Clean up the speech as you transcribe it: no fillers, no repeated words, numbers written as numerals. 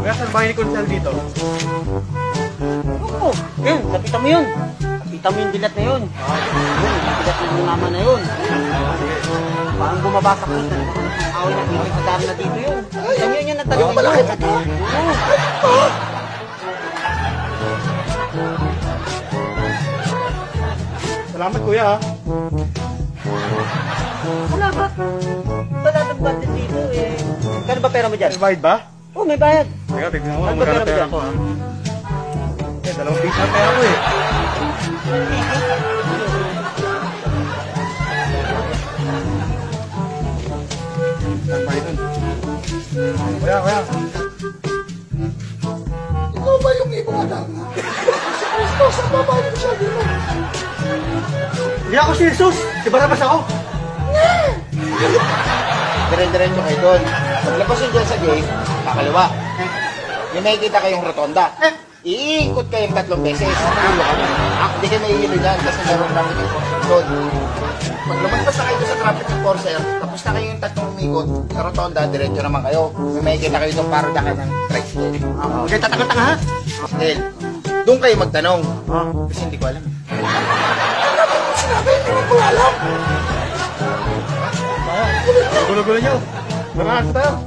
Kaya saan bahay ni Consel dito? Oo, yun, kapitan mo yun. Kapitan mo yung dilat na yun. Yun, yung dilat ng mama na yun. Parang bumabasak yun. Awal na dito, kadami na dito yun. Kapitan mo yun yan, nagtanong yun. Malaki pa to. Salamat kuya ha. Wala ba? Wala nang budget dito eh. Kano ba pera mo dyan? May bayad ba? Oo, may bayad. Teka, tignan mo. Ano ba Magkano pera pera mo ko ha? Eh, 2 piso na pera ko eh. Saan ba ito? Kuya, kuya. Ikaw ba yung ibang anak? Si Cristo, sa babae mo siya dito. Hindi ako si Jesus! Si Barabas ako! Dire-diretso kayo doon. Paglabas yun dyan sa gate, kakaliwa. Yung nakikita kayong rotonda. Iikot kayong 3 beses. Hindi kayo maihilo dyan kasi meron lang doon. Pag lumagpas na kayo sa traffic enforcer, tapos na kayo yung 3 umikot sa rotonda, diretso naman kayo. May makikita kayo doon para daka ng tricycle. Huwag kayo tatanga-tanga ha? Then, doon kayo magtanong. Kasi hindi ko alam. Sinabi, hindi ko alam. Gulo-gulo nyo. Mga tayo.